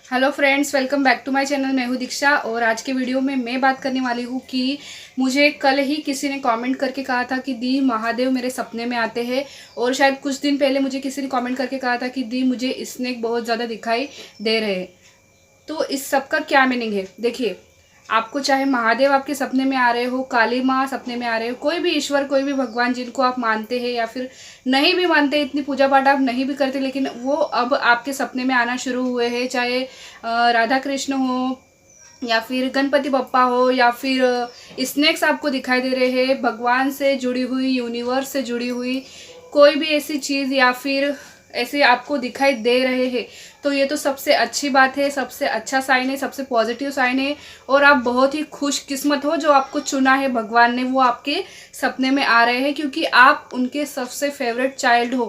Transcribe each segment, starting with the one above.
Hello friends, welcome back to my channel. मैं हूँ दीक्षा और आज के वीडियो में मैं बात करने वाली हूँ कि मुझे कल ही किसी ने कमेंट करके कहा था कि दी महादेव मेरे सपने में आते हैं। और शायद कुछ दिन पहले मुझे किसी ने कमेंट करके कहा था कि दी मुझे स्नेक बहुत ज़्यादा दिखाई दे रहे हैं। तो इस सब का क्या मीनिंग है? देखिए, आपको चाहे महादेव आपके सपने में आ रहे हो, काली माँ सपने में आ रहे हो, कोई भी ईश्वर, कोई भी भगवान जिनको आप मानते हैं या फिर नहीं भी मानते, इतनी पूजा पाठ आप नहीं भी करते, लेकिन वो अब आपके सपने में आना शुरू हुए हैं। चाहे राधा कृष्ण हो या फिर गणपति बप्पा हो या फिर स्नेक्स आपको दिखाई दे रहे हैं, भगवान से जुड़ी हुई, यूनिवर्स से जुड़ी हुई कोई भी ऐसी चीज़ या फिर ऐसे आपको दिखाई दे रहे हैं, तो ये तो सबसे अच्छी बात है, सबसे अच्छा साइन है, सबसे पॉजिटिव साइन है। और आप बहुत ही खुशकिस्मत हो जो आपको चुना है भगवान ने, वो आपके सपने में आ रहे हैं, क्योंकि आप उनके सबसे फेवरेट चाइल्ड हो।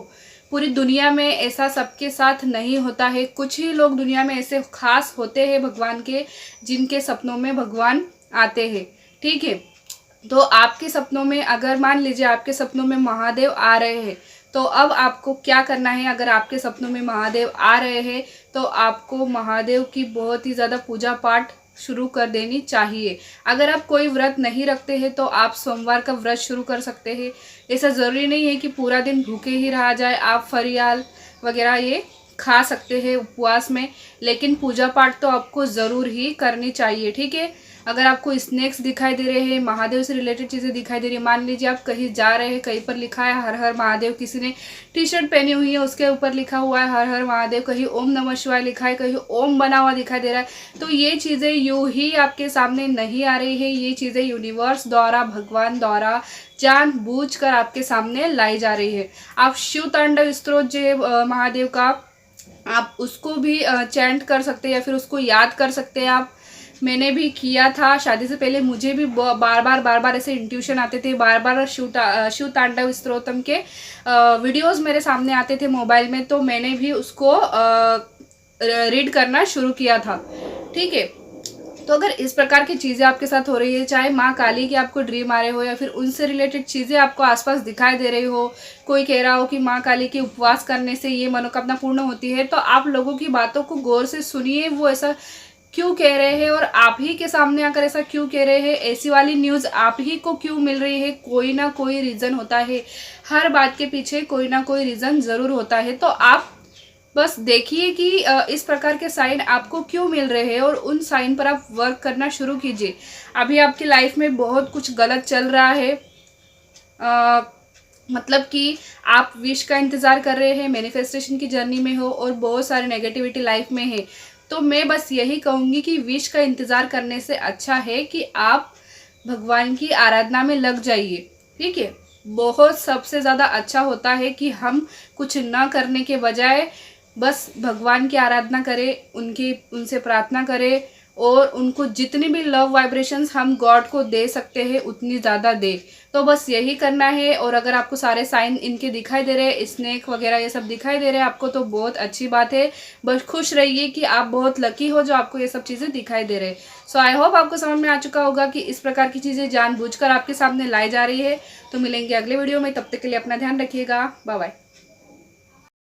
पूरी दुनिया में ऐसा सबके साथ नहीं होता है, कुछ ही लोग दुनिया में ऐसे खास होते हैं भगवान के, जिनके सपनों में भगवान आते हैं। ठीक है, तो आपके सपनों में अगर मान लीजिए आपके सपनों में महादेव आ रहे हैं, तो अब आपको क्या करना है? अगर आपके सपनों में महादेव आ रहे हैं तो आपको महादेव की बहुत ही ज़्यादा पूजा पाठ शुरू कर देनी चाहिए। अगर आप कोई व्रत नहीं रखते हैं तो आप सोमवार का व्रत शुरू कर सकते हैं। ऐसा ज़रूरी नहीं है कि पूरा दिन भूखे ही रहा जाए, आप फरियाल वगैरह ये खा सकते हैं उपवास में, लेकिन पूजा पाठ तो आपको ज़रूर ही करनी चाहिए। ठीक है, अगर आपको स्नैक्स दिखाई दे रहे हैं, महादेव से रिलेटेड चीज़ें दिखाई दे रही है, मान लीजिए आप कहीं जा रहे हैं, कहीं पर लिखा है हर हर महादेव, किसी ने टी शर्ट पहनी हुई है उसके ऊपर लिखा हुआ है हर हर महादेव, कहीं ओम नमः शिवाय लिखा है, कहीं ओम बना हुआ दिखाई दे रहा है, तो ये चीज़ें यूं ही आपके सामने नहीं आ रही है। ये चीज़ें यूनिवर्स द्वारा, भगवान द्वारा जानबूझकर आपके सामने लाई जा रही है। आप शिव तांडव स्तोत्र जो है महादेव का, आप उसको भी चैंट कर सकते हैं या फिर उसको याद कर सकते हैं आप। मैंने भी किया था शादी से पहले, मुझे भी बार बार ऐसे इंट्यूशन आते थे, बार बार शिव तांडव स्तोत्रम के वीडियोस मेरे सामने आते थे मोबाइल में, तो मैंने भी उसको रीड करना शुरू किया था। ठीक है, तो अगर इस प्रकार की चीज़ें आपके साथ हो रही है, चाहे माँ काली की आपको ड्रीम आ रहे हो या फिर उनसे रिलेटेड चीज़ें आपको आसपास दिखाई दे रही हो, कोई कह रहा हो कि माँ काली के उपवास करने से ये मनोकामना पूर्ण होती है, तो आप लोगों की बातों को गौर से सुनिए, वो ऐसा क्यों कह रहे हैं और आप ही के सामने आकर ऐसा क्यों कह रहे हैं, ऐसी वाली न्यूज़ आप ही को क्यों मिल रही है। कोई ना कोई रीज़न होता है, हर बात के पीछे कोई ना कोई रीज़न ज़रूर होता है। तो आप बस देखिए कि इस प्रकार के साइन आपको क्यों मिल रहे हैं और उन साइन पर आप वर्क करना शुरू कीजिए। अभी आपकी लाइफ में बहुत कुछ गलत चल रहा है, मतलब कि आप विश का इंतज़ार कर रहे हैं, मैनिफेस्टेशन की जर्नी में हो और बहुत सारी नेगेटिविटी लाइफ में है, तो मैं बस यही कहूँगी कि विश का इंतज़ार करने से अच्छा है कि आप भगवान की आराधना में लग जाइए। ठीक है, बहुत सबसे ज़्यादा अच्छा होता है कि हम कुछ ना करने के बजाय बस भगवान की आराधना करें, उनसे प्रार्थना करें और उनको जितनी भी लव वाइब्रेशंस हम गॉड को दे सकते हैं उतनी ज़्यादा दे। तो बस यही करना है। और अगर आपको सारे साइन इनके दिखाई दे रहे हैं, स्नेक वगैरह ये सब दिखाई दे रहे हैं आपको, तो बहुत अच्छी बात है। बस खुश रहिए कि आप बहुत लकी हो जो आपको ये सब चीज़ें दिखाई दे रहे हैं। सो आई होप आपको समझ में आ चुका होगा कि इस प्रकार की चीज़ें जानबूझकर आपके सामने लाई जा रही है। तो मिलेंगे अगले वीडियो में, तब तक के लिए अपना ध्यान रखिएगा। Bye bye.